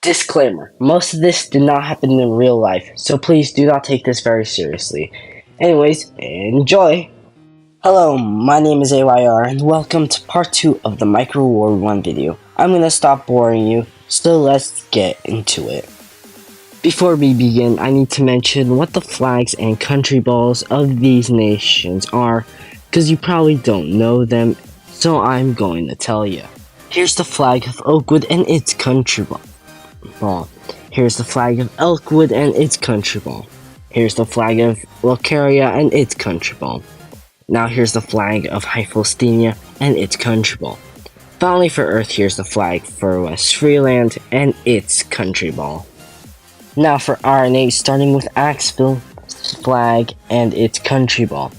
Disclaimer: most of this did not happen in real life, so please do not take this very seriously. Anyways, enjoy! Hello, my name is AYR, and welcome to part 2 of the Micro War 1 video. I'm gonna stop boring you, so let's get into it. Before we begin, I need to mention what the flags and country balls of these nations are, because you probably don't know them, so I'm going to tell you. Here's the flag of Oakwood and its country ball. Here's the flag of Oakwood and its country ball. Here's the flag of Lucaria and its country ball. Now here's the flag of Hyphostina and its country ball. Finally for Earth, here's the flag for West Freeland and its country ball. Now for RNA, starting with Axolotl flag and its country ball.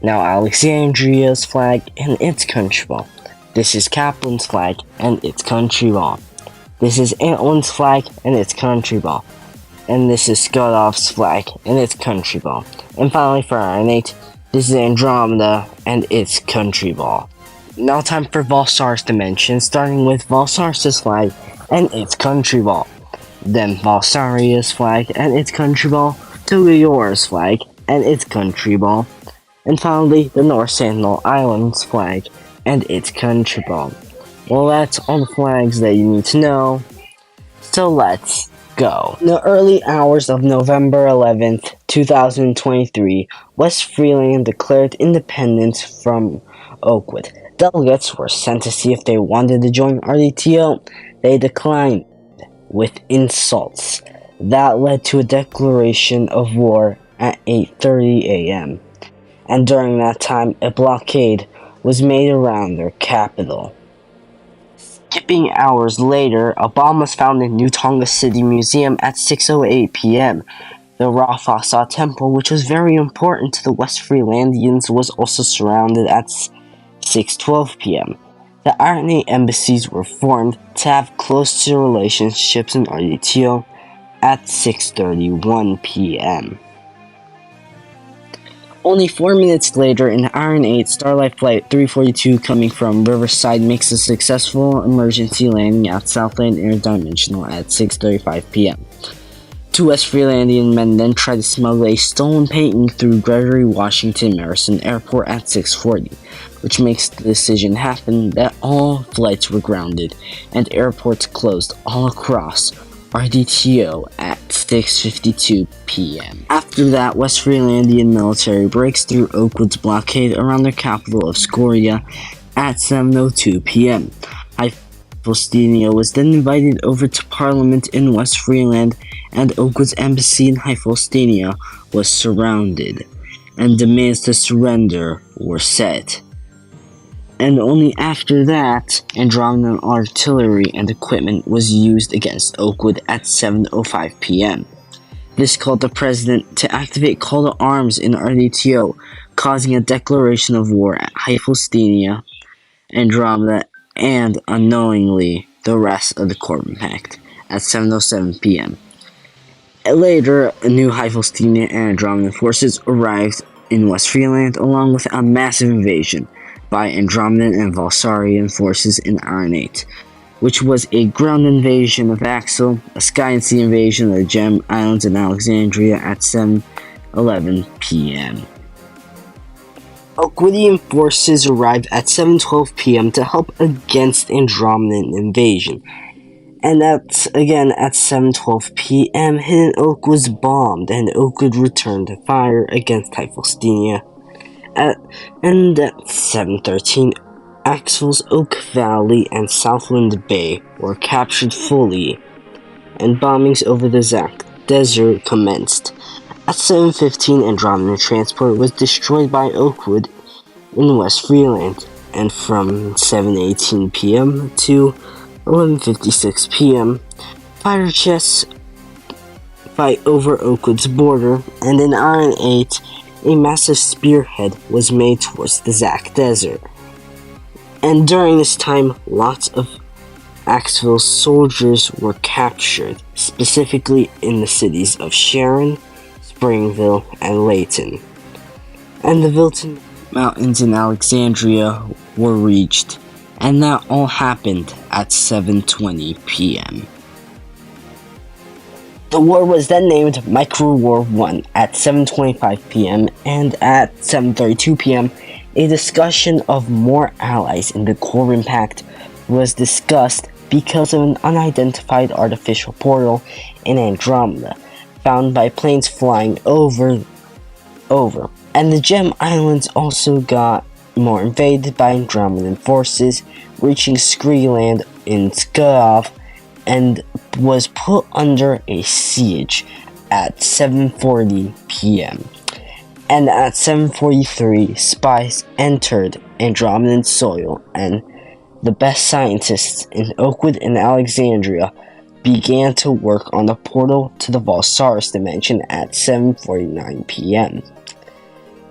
Now Alexandria's flag and its country ball. This is Kaplan's flag and its country ball. This is Antlin's flag and its country ball. And this is Skotov's flag and its country ball. And finally for RNA, this is Andromeda and its country ball. Now time for Valsaris dimension, starting with Valsaris' flag and its country ball. Then Valsaria's flag and its country ball, Togoyor's flag and its country ball, and finally the North Sentinel Islands flag and its country ball. Well, that's all the flags that you need to know, so let's go. In the early hours of November 11th, 2023, West Freeland declared independence from Oakwood. Delegates were sent to see if they wanted to join RDTO. They declined with insults. That led to a declaration of war at 8:30 a.m. And during that time, a blockade was made around their capital. Skipping hours later, a bomb was found in New Tonga City Museum at 6:08 p.m. The Rafasa Temple, which was very important to the West Freelandians, was also surrounded at 6:12 p.m. The RNA embassies were formed to have closer relationships in RDTO at 6:31 p.m. Only 4 minutes later, an RN-8 Starlight Flight 342 coming from Riverside makes a successful emergency landing at Southland Interdimensional at 6:35 p.m. Two West Freelandian men then try to smuggle a stolen painting through Gregory Washington Madison Airport at 6:40, which makes the decision happen that all flights were grounded and airports closed all across RDTO at 6:52 p.m. After that, West Freelandian military breaks through Oakwood's blockade around their capital of Scoria at 7:02 p.m. Hyphostina was then invited over to Parliament in West Freeland, and Oakwood's embassy in Hyphostina was surrounded, and demands to surrender were set. And only after that, Andromedan artillery and equipment was used against Oakwood at 7:05 p.m. This called the president to activate call to arms in RDTO, causing a declaration of war at Hyphostina, Andromeda, and unknowingly the rest of the Corbin Pact at 7:07 p.m. Later, new Hyphostina and Andromedan forces arrived in West Freeland along with a massive invasion by Andromedan and Valsarian forces in RN8, which was a ground invasion of Axel, a sky and sea invasion of the Gem Islands in Alexandria at 7:11 p.m. Oakwoodian forces arrived at 7:12 p.m. to help against Andromedan invasion, and that's again at 7:12 p.m. Hidden Oak was bombed, and Oakwood returned fire against Hyphostina. And at 7:13, Axel's Oak Valley and Southland Bay were captured fully, and bombings over the Zak Desert commenced. At 7:15, Andromeda transport was destroyed by Oakwood in West Freeland, and from 7:18 p.m. to 11:56 p.m., fighter jets fight over Oakwood's border, and in RN8, a massive spearhead was made towards the Zak Desert. And during this time, lots of Axel's soldiers were captured, specifically in the cities of Sharon, Springville, and Layton. And the Vilton Mountains in Alexandria were reached, and that all happened at 7:20 p.m. The war was then named Micro War 1 at 7:25 p.m. and at 7:32 p.m. a discussion of more allies in the Corin Pact was discussed because of an unidentified artificial portal in Andromeda found by planes flying over. And the Gem Islands also got more invaded by Andromedan forces, reaching Screeland in Skov, and was put under a siege at 7:40 p.m. And at 7:43, spies entered Andromedan soil, and the best scientists in Oakwood and Alexandria began to work on the portal to the Valsaris dimension at 7:49 p.m.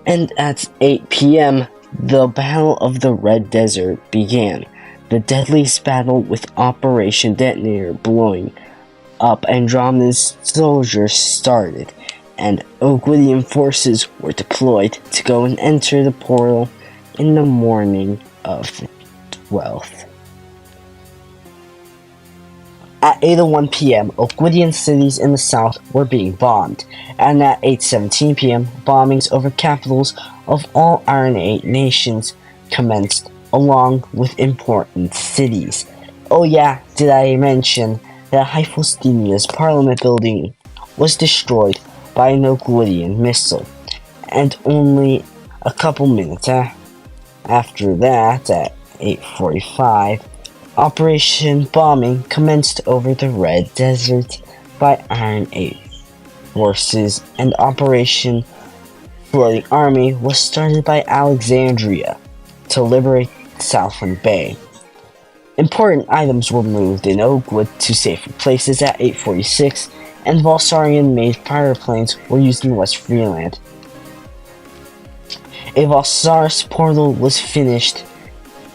And at 8 p.m., the Battle of the Red Desert began. The deadliest battle with Operation Detonator blowing up Andromeda's soldiers started, and Oakwoodian forces were deployed to go and enter the portal in the morning of the 12th. At 8:01 p.m., Oakwoodian cities in the south were being bombed, and at 8:17 p.m., bombings over capitals of all Iron Age nations commenced, along with important cities. Oh yeah, did I mention that Hyphostenia's parliament building was destroyed by an Oakwoodian missile, and only a couple minutes after that, at 8:45, Operation Bombing commenced over the Red Desert by Iron Age forces, and Operation Floating Army was started by Alexandria to liberate Southland Bay. Important items were moved in Oakwood to safer places at 8:46, and Valsarian-made fireplanes were used in West Freeland. A Valsaris portal was finished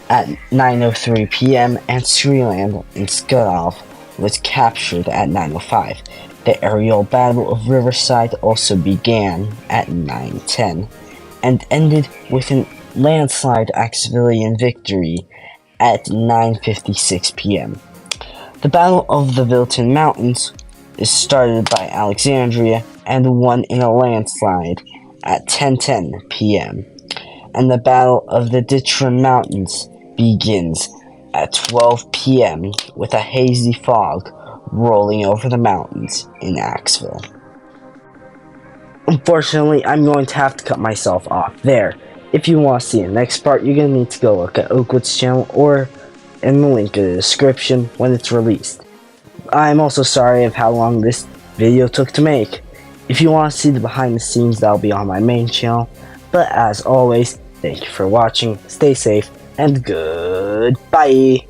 at 9:03 p.m. and Screeland in Skov was captured at 9:05. The aerial battle of Riverside also began at 9:10 and ended with a landslide Axolotl victory at 9:56 p.m. The Battle of the Vilton Mountains is started by Alexandria and won in a landslide at 10:10 p.m. And the Battle of the Ditron Mountains begins at 12 p.m. with a hazy fog rolling over the mountains in Axville. Unfortunately, I'm going to have to cut myself off there. If you want to see the next part, you're going to need to go look at Oakwood's channel or in the link in the description when it's released. I'm also sorry of how long this video took to make. If you want to see the behind the scenes, that'll be on my main channel. But as always, thank you for watching, stay safe, and goodbye!